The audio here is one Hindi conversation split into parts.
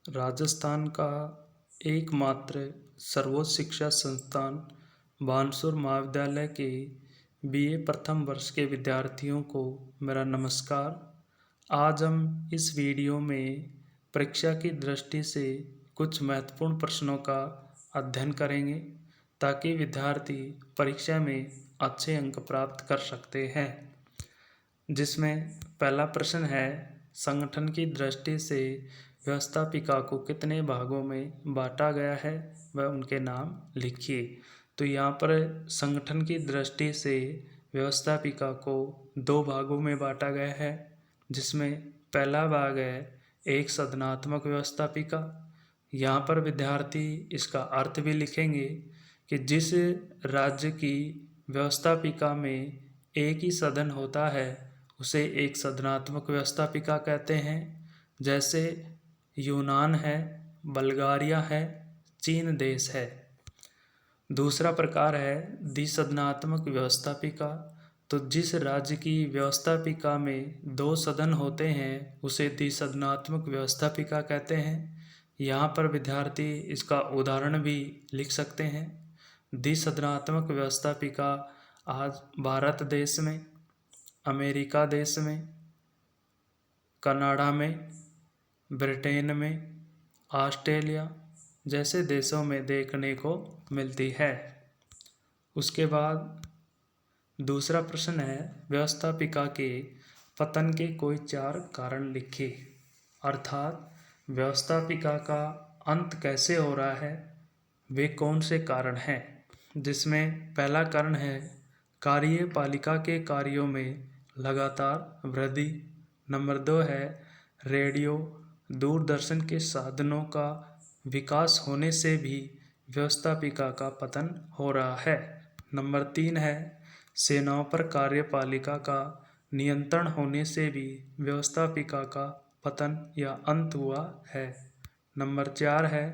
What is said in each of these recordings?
राजस्थान का एकमात्र सर्वोच्च शिक्षा संस्थान बानसूर महाविद्यालय के बीए प्रथम वर्ष के विद्यार्थियों को मेरा नमस्कार। आज हम इस वीडियो में परीक्षा की दृष्टि से कुछ महत्वपूर्ण प्रश्नों का अध्ययन करेंगे ताकि विद्यार्थी परीक्षा में अच्छे अंक प्राप्त कर सकते हैं। जिसमें पहला प्रश्न है, संगठन की दृष्टि से व्यवस्थापिका को कितने भागों में बांटा गया है वह उनके नाम लिखिए। तो यहाँ पर संगठन की दृष्टि से व्यवस्थापिका को दो भागों में बांटा गया है, जिसमें पहला भाग है एक सदनात्मक व्यवस्थापिका। यहाँ पर विद्यार्थी इसका अर्थ भी लिखेंगे कि जिस राज्य की व्यवस्थापिका में एक ही सदन होता है उसे एक सदनात्मक व्यवस्थापिका कहते हैं। जैसे यूनान है, बल्गारिया है, चीन देश है। दूसरा प्रकार है द्विसदनात्मक व्यवस्थापिका। तो जिस राज्य की व्यवस्थापिका में दो सदन होते हैं उसे द्विसदनात्मक व्यवस्थापिका कहते हैं। यहाँ पर विद्यार्थी इसका उदाहरण भी लिख सकते हैं। द्विसदनात्मक व्यवस्थापिका आज भारत देश में, अमेरिका देश में, कनाडा में, ब्रिटेन में, ऑस्ट्रेलिया जैसे देशों में देखने को मिलती है। उसके बाद दूसरा प्रश्न है, व्यवस्थापिका के पतन के कोई 4 कारण लिखिए। अर्थात व्यवस्थापिका का अंत कैसे हो रहा है, वे कौन से कारण हैं। जिसमें पहला कारण है कार्यपालिका के कार्यों में लगातार वृद्धि। नंबर 2 है रेडियो दूरदर्शन के साधनों का विकास होने से भी व्यवस्थापिका का पतन हो रहा है। नंबर 3 है सेनाओं पर कार्यपालिका का नियंत्रण होने से भी व्यवस्थापिका का पतन या अंत हुआ है। नंबर 4 है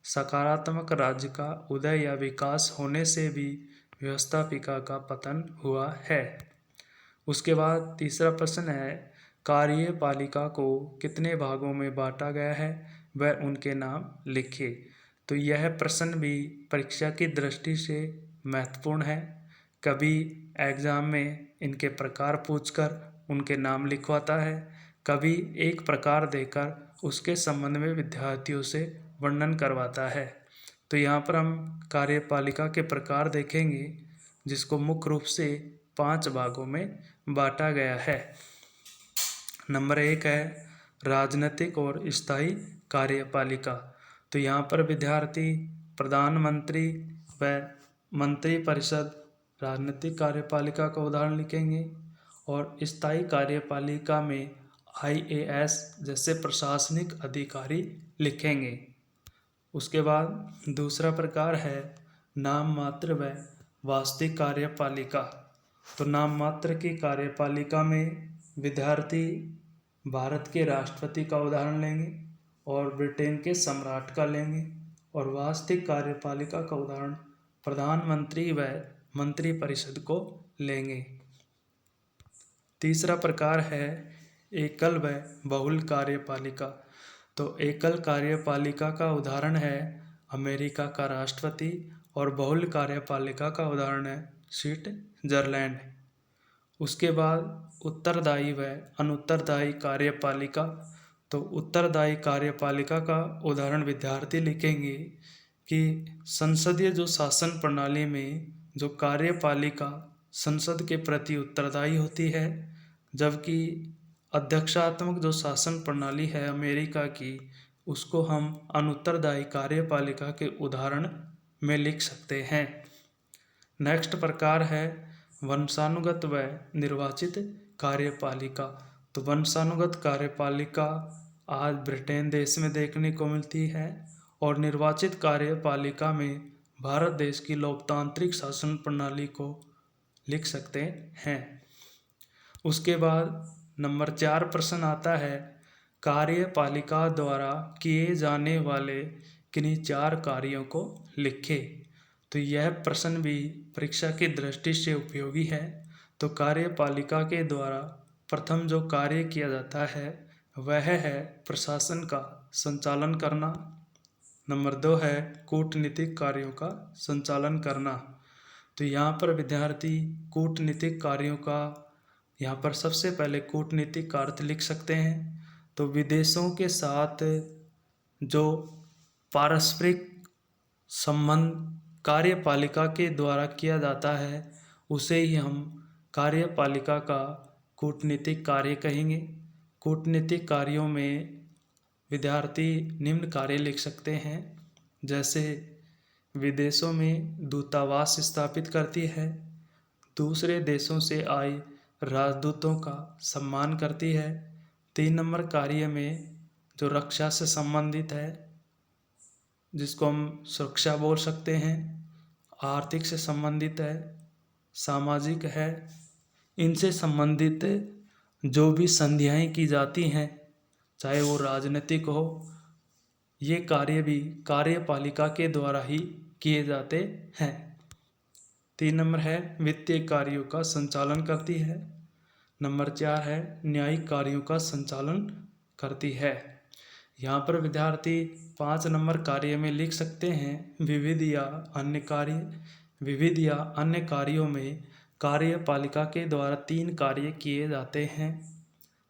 सकारात्मक राज्य का उदय या विकास होने से भी व्यवस्थापिका का पतन हुआ है। उसके बाद तीसरा प्रश्न है, कार्यपालिका को कितने भागों में बांटा गया है वह उनके नाम लिखिए। तो यह प्रश्न भी परीक्षा की दृष्टि से महत्वपूर्ण है। कभी एग्ज़ाम में इनके प्रकार पूछकर उनके नाम लिखवाता है, कभी एक प्रकार देकर उसके संबंध में विद्यार्थियों से वर्णन करवाता है। तो यहाँ पर हम कार्यपालिका के प्रकार देखेंगे, जिसको मुख्य रूप से 5 भागों में बांटा गया है। नंबर 1 है राजनीतिक और स्थायी कार्यपालिका। तो यहाँ पर विद्यार्थी प्रधानमंत्री व मंत्रिपरिषद राजनीतिक कार्यपालिका का उदाहरण लिखेंगे और स्थायी कार्यपालिका में IAS जैसे प्रशासनिक अधिकारी लिखेंगे। उसके बाद दूसरा प्रकार है नाम मात्र व वास्तविक कार्यपालिका। तो नाम मात्र की कार्यपालिका में विद्यार्थी भारत के राष्ट्रपति का उदाहरण लेंगे और ब्रिटेन के सम्राट का लेंगे, और वास्तविक कार्यपालिका का उदाहरण प्रधानमंत्री व मंत्रिपरिषद को लेंगे। तीसरा प्रकार है एकल व बहुल कार्यपालिका। तो एकल कार्यपालिका का उदाहरण है अमेरिका का राष्ट्रपति और बहुल कार्यपालिका का उदाहरण है स्विट्जरलैंड। उसके बाद उत्तरदायी व अनुत्तरदायी कार्यपालिका। तो उत्तरदायी कार्यपालिका का उदाहरण विद्यार्थी लिखेंगे कि संसदीय जो शासन प्रणाली में जो कार्यपालिका संसद के प्रति उत्तरदायी होती है, जबकि अध्यक्षात्मक जो शासन प्रणाली है अमेरिका की, उसको हम अनुत्तरदायी कार्यपालिका के उदाहरण में लिख सकते हैं। नेक्स्ट प्रकार है वंशानुगत व निर्वाचित कार्यपालिका। तो वंशानुगत कार्यपालिका आज ब्रिटेन देश में देखने को मिलती है और निर्वाचित कार्यपालिका में भारत देश की लोकतांत्रिक शासन प्रणाली को लिख सकते हैं। उसके बाद नंबर 4 प्रश्न आता है कार्यपालिका द्वारा किए जाने वाले किन्हीं 4 कार्यों को लिखें। तो यह प्रश्न भी परीक्षा की दृष्टि से उपयोगी है। तो कार्यपालिका के द्वारा प्रथम जो कार्य किया जाता है वह है प्रशासन का संचालन करना। नंबर 2 है कूटनीतिक कार्यों का संचालन करना। तो यहाँ पर विद्यार्थी कूटनीतिक कार्यों का यहाँ पर सबसे पहले कूटनीतिक का अर्थ लिख सकते हैं। तो विदेशों के साथ जो पारस्परिक संबंध कार्यपालिका के द्वारा किया जाता है उसे ही हम कार्यपालिका का कूटनीतिक कार्य कहेंगे। कूटनीतिक कार्यों में विद्यार्थी निम्न कार्य लिख सकते हैं, जैसे विदेशों में दूतावास स्थापित करती है, दूसरे देशों से आए राजदूतों का सम्मान करती है। 3 नंबर कार्य में जो रक्षा से संबंधित है, जिसको हम सुरक्षा बोल सकते हैं, आर्थिक से संबंधित है, सामाजिक है, इनसे संबंधित जो भी संधियाएँ की जाती हैं, चाहे वो राजनीतिक हो, ये कार्य भी कार्यपालिका के द्वारा ही किए जाते हैं। 3 नंबर है वित्तीय कार्यों का संचालन करती है। नंबर 4 है न्यायिक कार्यों का संचालन करती है। यहाँ पर विद्यार्थी 5 नंबर कार्य में लिख सकते हैं विविध या अन्य कार्य। विविध या अन्य कार्यों में कार्यपालिका के द्वारा 3 कार्य किए जाते हैं,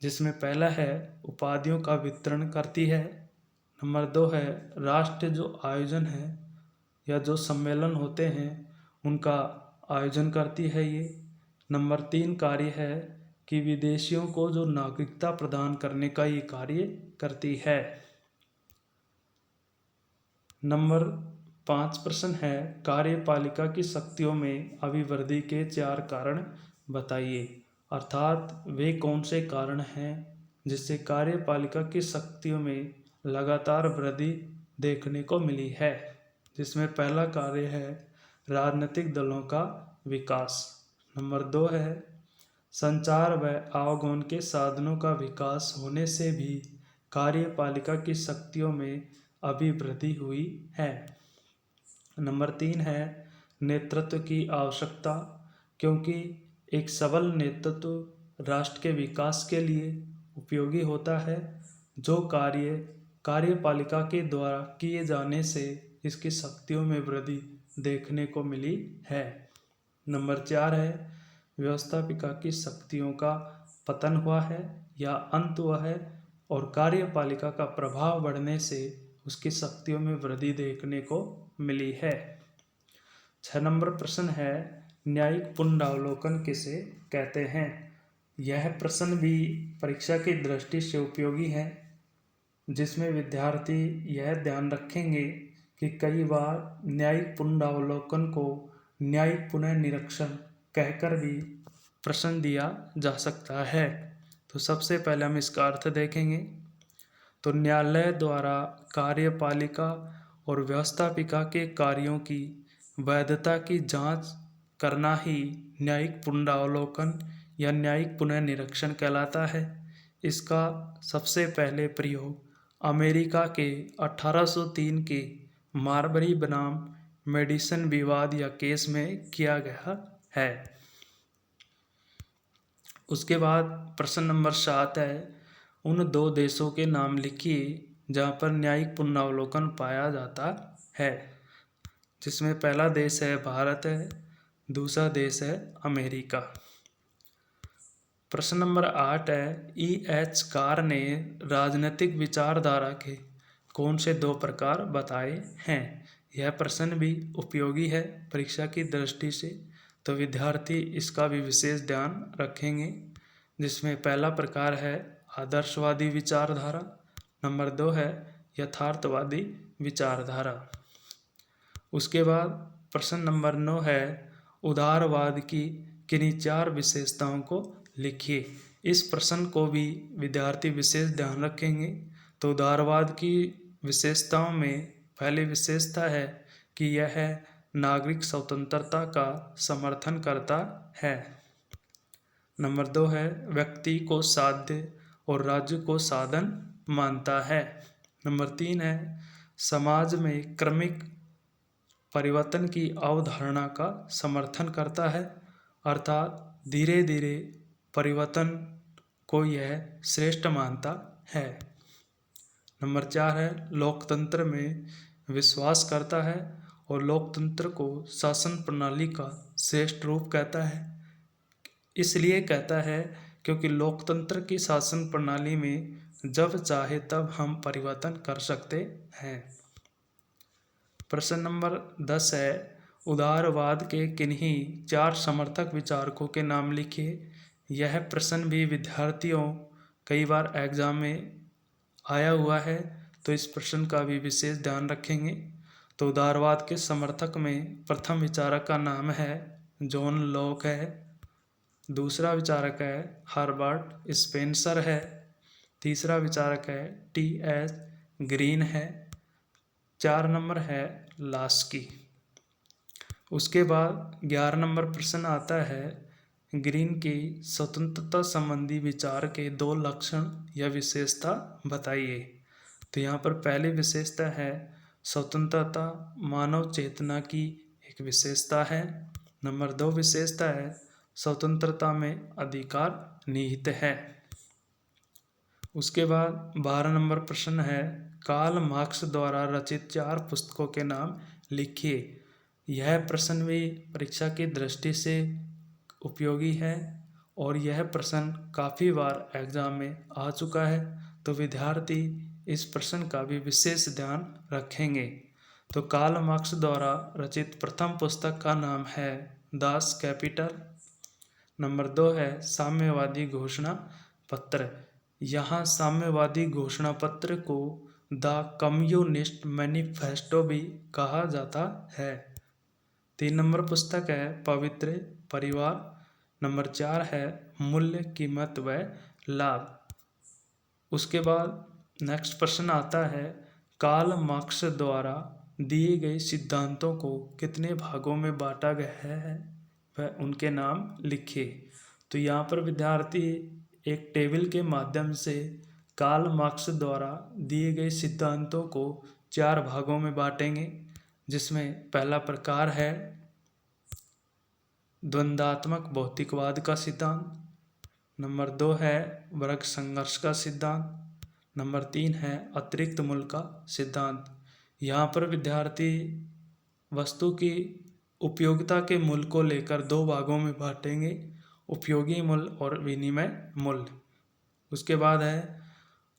जिसमें पहला है उपाधियों का वितरण करती है। नंबर 2 है राष्ट्र जो आयोजन है या जो सम्मेलन होते हैं उनका आयोजन करती है ये। नंबर 3 कार्य है कि विदेशियों को जो नागरिकता प्रदान करने का ये कार्य करती है। नंबर 5 प्रश्न है कार्यपालिका की शक्तियों में अभिवृद्धि के 4 कारण बताइए। अर्थात वे कौन से कारण हैं जिससे कार्यपालिका की शक्तियों में लगातार वृद्धि देखने को मिली है। जिसमें पहला कार्य है राजनीतिक दलों का विकास। नंबर 2 है संचार व आवागमन के साधनों का विकास होने से भी कार्यपालिका की शक्तियों में अभिवृद्धि हुई है। नंबर 3 है नेतृत्व की आवश्यकता, क्योंकि एक सबल नेतृत्व राष्ट्र के विकास के लिए उपयोगी होता है, जो कार्य कार्यपालिका के द्वारा किए जाने से इसकी शक्तियों में वृद्धि देखने को मिली है। नंबर 4 है व्यवस्थापिका की शक्तियों का पतन हुआ है या अंत हुआ है और कार्यपालिका का प्रभाव बढ़ने से उसकी शक्तियों में वृद्धि देखने को मिली है। 6 नंबर प्रश्न है न्यायिक पुनरावलोकन किसे कहते हैं। यह प्रश्न भी परीक्षा की दृष्टि से उपयोगी है, जिसमें विद्यार्थी यह ध्यान रखेंगे कि कई बार न्यायिक पुनरावलोकन को न्यायिक पुनर्निरीक्षण कहकर भी प्रश्न दिया जा सकता है। तो सबसे पहले हम इसका अर्थ देखेंगे। तो न्यायालय द्वारा कार्यपालिका और व्यवस्थापिका के कार्यों की वैधता की जांच करना ही न्यायिक पुनरावलोकन या न्यायिक पुनर्निरीक्षण कहलाता है। इसका सबसे पहले प्रयोग अमेरिका के 1803 के मारबरी बनाम मेडिसन विवाद या केस में किया गया है। उसके बाद प्रश्न नंबर 7 है उन 2 देशों के नाम लिखिए जहाँ पर न्यायिक पुनरावलोकन पाया जाता है। जिसमें पहला देश है भारत है, दूसरा देश है अमेरिका। प्रश्न नंबर 8 है E.H. कार ने राजनीतिक विचारधारा के कौन से 2 प्रकार बताए हैं। यह प्रश्न भी उपयोगी है परीक्षा की दृष्टि से, तो विद्यार्थी इसका भी विशेष ध्यान रखेंगे। जिसमें पहला प्रकार है आदर्शवादी विचारधारा, नंबर 2 है यथार्थवादी विचारधारा। उसके बाद प्रश्न नंबर 9 है उदारवाद की किन्हीं 4 विशेषताओं को लिखिए। इस प्रश्न को भी विद्यार्थी विशेष ध्यान रखेंगे। तो उदारवाद की विशेषताओं में पहली विशेषता है कि यह नागरिक स्वतंत्रता का समर्थन करता है। नंबर 2 है व्यक्ति को साध्य और राज्य को साधन मानता है। नंबर 3 है समाज में क्रमिक परिवर्तन की अवधारणा का समर्थन करता है, अर्थात धीरे धीरे परिवर्तन को यह श्रेष्ठ मानता है। नंबर 4 है लोकतंत्र में विश्वास करता है और लोकतंत्र को शासन प्रणाली का श्रेष्ठ रूप कहता है। इसलिए कहता है क्योंकि लोकतंत्र की शासन प्रणाली में जब चाहे तब हम परिवर्तन कर सकते हैं। प्रश्न नंबर 10 है उदारवाद के किन्हीं 4 समर्थक विचारकों के नाम लिखिए। यह प्रश्न भी विद्यार्थियों कई बार एग्जाम में आया हुआ है, तो इस प्रश्न का भी विशेष ध्यान रखेंगे। तो उदारवाद के समर्थक में प्रथम विचारक का नाम है जॉन लॉक है, दूसरा विचारक है हर्बर्ट स्पेंसर है, तीसरा विचारक है टी.एस. ग्रीन है, 4 नंबर है लास्की। उसके बाद 11 नंबर प्रश्न आता है ग्रीन की स्वतंत्रता संबंधी विचार के 2 लक्षण या विशेषता बताइए। तो यहाँ पर पहली विशेषता है स्वतंत्रता मानव चेतना की एक विशेषता है। नंबर 2 विशेषता है स्वतंत्रता में अधिकार निहित है। उसके बाद 12 नंबर प्रश्न है कार्ल मार्क्स द्वारा रचित 4 पुस्तकों के नाम लिखिए। यह प्रश्न भी परीक्षा की दृष्टि से उपयोगी है और यह प्रश्न काफ़ी बार एग्जाम में आ चुका है, तो विद्यार्थी इस प्रश्न का भी विशेष ध्यान रखेंगे। तो कार्ल मार्क्स द्वारा रचित प्रथम पुस्तक का नाम है दास कैपिटल। नंबर 2 है साम्यवादी घोषणा पत्र। यहाँ साम्यवादी घोषणा पत्र को द कम्युनिस्ट मैनिफेस्टो भी कहा जाता है। 3 नंबर पुस्तक है पवित्र परिवार। नंबर 4 है मूल्य कीमत व लाभ। उसके बाद नेक्स्ट प्रश्न आता है कार्ल मार्क्स द्वारा दिए गए सिद्धांतों को कितने भागों में बांटा गया है वह उनके नाम लिखिए। तो यहाँ पर विद्यार्थी एक टेबल के माध्यम से कार्ल मार्क्स द्वारा दिए गए सिद्धांतों को 4 भागों में बांटेंगे, जिसमें पहला प्रकार है द्वंद्वात्मक भौतिकवाद का सिद्धांत। नंबर 2 है वर्ग संघर्ष का सिद्धांत। नंबर 3 है अतिरिक्त मूल्य का सिद्धांत। यहाँ पर विद्यार्थी वस्तु की उपयोगिता के मूल्य को लेकर 2 भागों में बांटेंगे, उपयोगी मूल्य और विनिमय मूल्य। उसके बाद है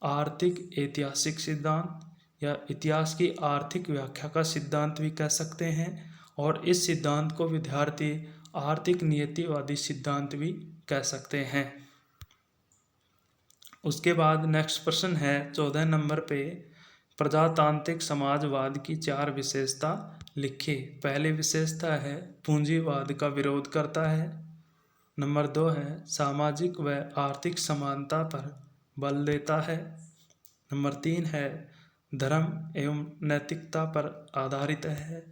आर्थिक ऐतिहासिक सिद्धांत या इतिहास की आर्थिक व्याख्या का सिद्धांत भी कह सकते हैं, और इस सिद्धांत को विद्यार्थी आर्थिक नियतिवादी सिद्धांत भी कह सकते हैं। उसके बाद नेक्स्ट प्रश्न है 14 नंबर पे प्रजातांत्रिक समाजवाद की 4 विशेषता लिखिए। पहली विशेषता है पूंजीवाद का विरोध करता है। नंबर 2 है सामाजिक व आर्थिक समानता पर बल देता है। नंबर 3 है धर्म एवं नैतिकता पर आधारित है।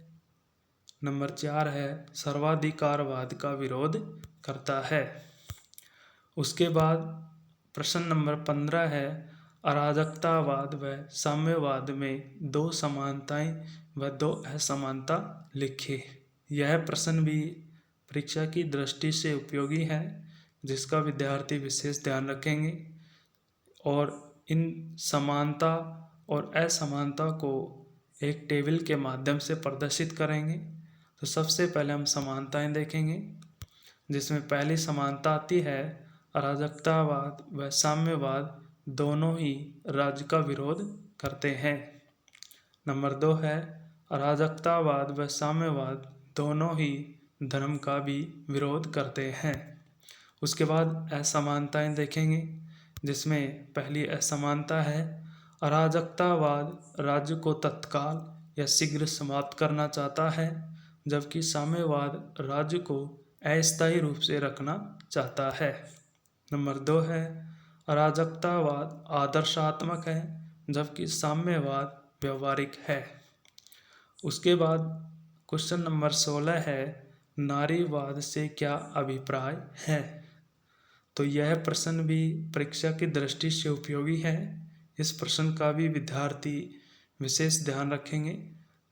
नंबर 4 है सर्वाधिकारवाद का विरोध करता है। उसके बाद प्रश्न नंबर 15 है अराजकतावाद व साम्यवाद में 2 समानताएं व 2 असमानता लिखिए। यह प्रश्न भी परीक्षा की दृष्टि से उपयोगी है, जिसका विद्यार्थी विशेष ध्यान रखेंगे और इन समानता और असमानता को एक टेबल के माध्यम से प्रदर्शित करेंगे। तो सबसे पहले हम समानताएं देखेंगे, जिसमें पहली समानता आती है अराजकतावाद व साम्यवाद दोनों ही राज्य का विरोध करते हैं। नंबर 2 है अराजकतावाद व साम्यवाद दोनों ही धर्म का भी विरोध करते हैं। उसके बाद असमानताएं देखेंगे, जिसमें पहली असमानता है अराजकतावाद राज्य को तत्काल या शीघ्र समाप्त करना चाहता है, जबकि साम्यवाद राज्य को अस्थायी रूप से रखना चाहता है। नंबर 2 है अराजकतावाद आदर्शात्मक है, जबकि साम्यवाद व्यवहारिक है। उसके बाद क्वेश्चन नंबर 16 है नारीवाद से क्या अभिप्राय है। तो यह प्रश्न भी परीक्षा की दृष्टि से उपयोगी है। इस प्रश्न का भी विद्यार्थी विशेष ध्यान रखेंगे।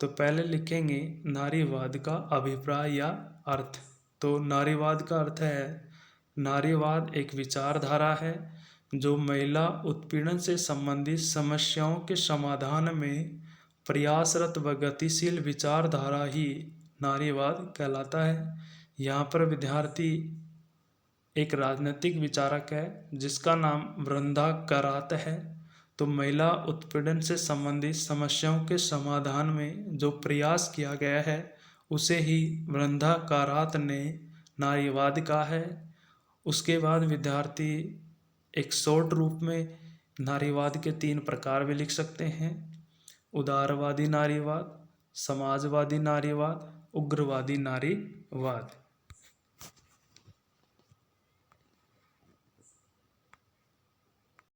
तो पहले लिखेंगे नारीवाद का अभिप्राय या अर्थ। तो नारीवाद का अर्थ है नारीवाद एक विचारधारा है जो महिला उत्पीड़न से संबंधित समस्याओं के समाधान में प्रयासरत व गतिशील विचारधारा ही नारीवाद कहलाता है। यहाँ पर विद्यार्थी एक राजनीतिक विचारक है जिसका नाम वृंदा करात है। तो महिला उत्पीड़न से संबंधित समस्याओं के समाधान में जो प्रयास किया गया है उसे ही वृंदा करात ने नारीवाद कहा है। उसके बाद विद्यार्थी एक शॉर्ट रूप में नारीवाद के 3 प्रकार भी लिख सकते हैं: उदारवादी नारीवाद, समाजवादी नारीवाद, उग्रवादी नारीवाद।